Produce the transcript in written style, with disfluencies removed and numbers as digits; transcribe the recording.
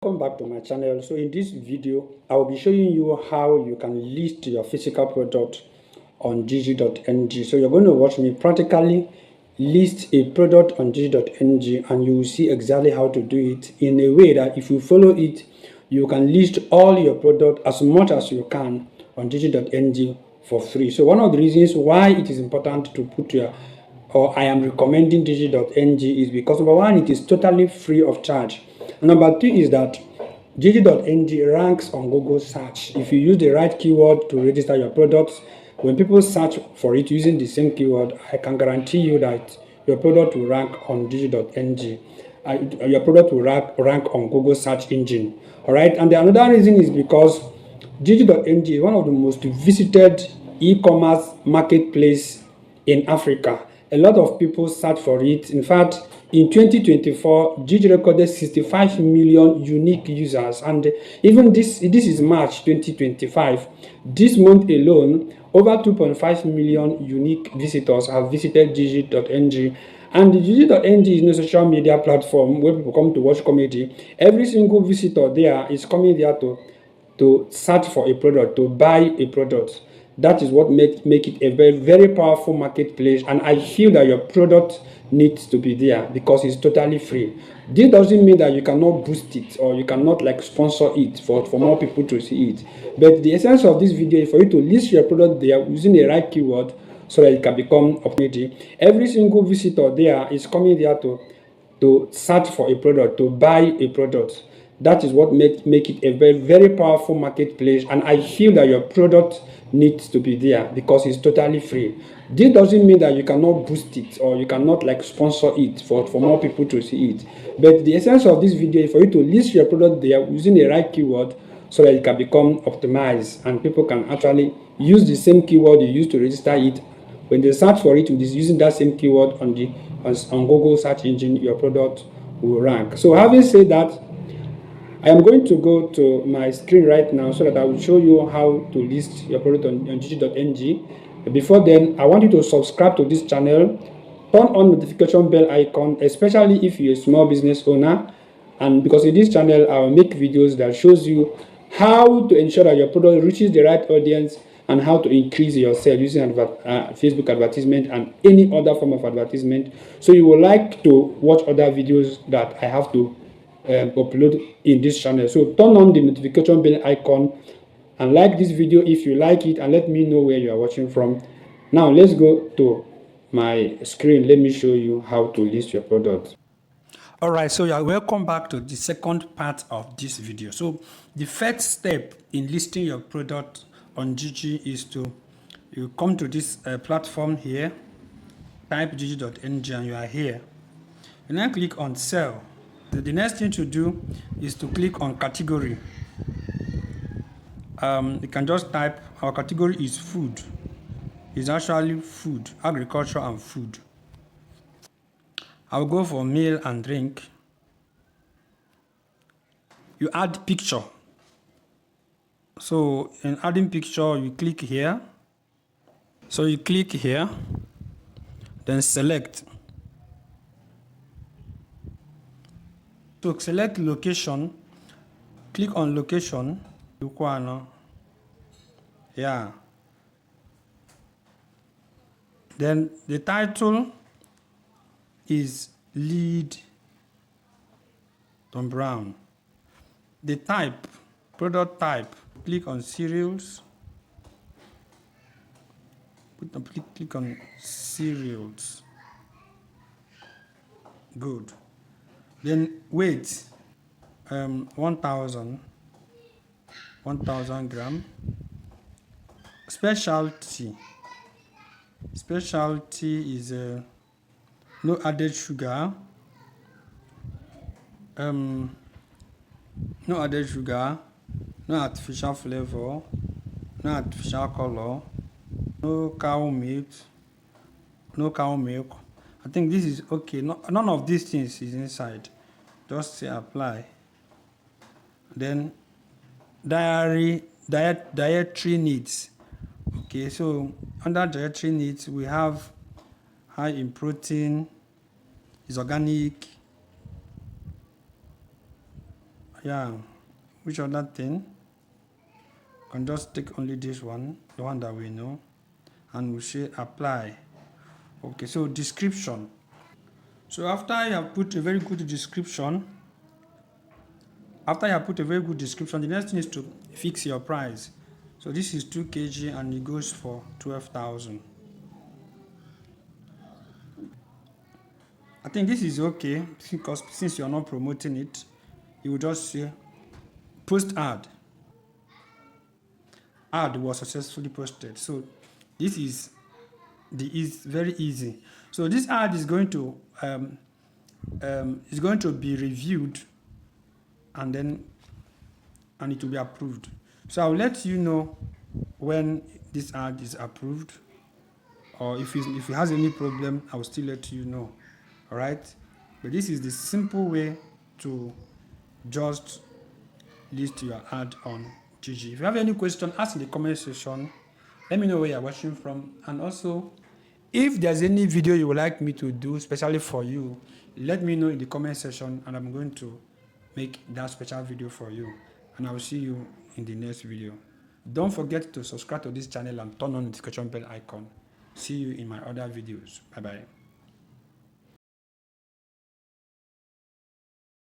Welcome back to my channel. So in this video I will be showing you how you can list your physical product on Jiji.ng. So you're going to watch me practically list a product on Jiji.ng, and you will see exactly how to do it in a way that if you follow it, you can list all your product as much as you can on Jiji.ng for free. So one of the reasons why it is important to put your I am recommending Jiji.ng is because number one, it is totally free of charge. And number two is that Jiji.ng ranks on Google search. If you use the right keyword to register your products, when people search for it using the same keyword, I can guarantee you that your product will rank on Jiji.ng. Your product will rank on Google search engine. All right. And the another reason is because Jiji.ng is one of the most visited e-commerce marketplace in Africa. A lot of people search for it. In fact, in 2024, Jiji recorded 65 million unique users, and even this is March 2025. This month alone, over 2.5 million unique visitors have visited Jiji.ng. And Jiji.ng is no social media platform where people come to watch comedy. Every single visitor there is coming there to search for a product, to buy a product. That is what make it a very, very powerful marketplace, and I feel that your product needs to be there because it's totally free. This doesn't mean that you cannot boost it or you cannot like sponsor it for more people to see it. But the essence of this video is for you to list your product there using the right keyword so that it can become opportunity. Every single visitor there is coming there to search for a product, to buy a product. That is what make it a very, very powerful marketplace, and I feel that your product needs to be there because it's totally free. This doesn't mean that you cannot boost it or you cannot like sponsor it for more people to see it. But the essence of this video is for you to list your product there using the right keyword so that it can become optimized and people can actually use the same keyword you use to register it. When they search for it using that same keyword on Google search engine, your product will rank. So having said that, I am going to go to my screen right now so that I will show you how to list your product on Jiji.ng. Before then, I want you to subscribe to this channel, turn on notification bell icon, especially if you're a small business owner. And because in this channel, I will make videos that shows you how to ensure that your product reaches the right audience and how to increase your sales using Facebook advertisement and any other form of advertisement. So you would like to watch other videos that I have to upload in this channel. So turn on the notification bell icon and like this video if you like it, and let me know where you are watching from. Now let's go to my screen. Let me show you how to list your product. All right, so you are welcome back to the second part of this video. So the first step in listing your product on Jiji is you come to this platform here, type Jiji.ng, and you are here. You now click on sell. The next thing to do is to click on category. You can just type, our category is food. It's actually food, agriculture and food. I'll go for meal and drink. You add picture. So in adding picture, you click here. So you click here, then select. To select location, click on location. Yeah. Then the title is lead Tom Brown. The type, product type, click on cereals. Click on cereals. Good. Then weight, 1,000 gram. Specialty is no added sugar. No artificial flavor, no artificial color, no cow milk. I think this is okay. None of these things is inside. Just say apply. Then dietary needs. Okay, so under dietary needs we have high in protein, is organic. yeah, which other thing? Can just take only this one, the one that we know, and we'll say apply. Okay, so description. So after you have put a very good description, the next thing is to fix your price. So this is 2 kg and it goes for 12,000. I think this is okay because since you're not promoting it, you will just say post ad. Ad was successfully posted. So this is very easy. So this ad is going to be reviewed and it will be approved. So I'll let you know when this ad is approved, or if it has any problem, I'll still let you know. All right, but this is the simple way to just list your ad on Jiji. If you have any question, ask in the comment section. Let me know where you're watching from, and also if there's any video you would like me to do especially for you, let me know in the comment section and I'm going to make that special video for you, and I will see you in the next video. Don't forget to subscribe to this channel and turn on the notification bell icon. See you in my other videos. Bye bye.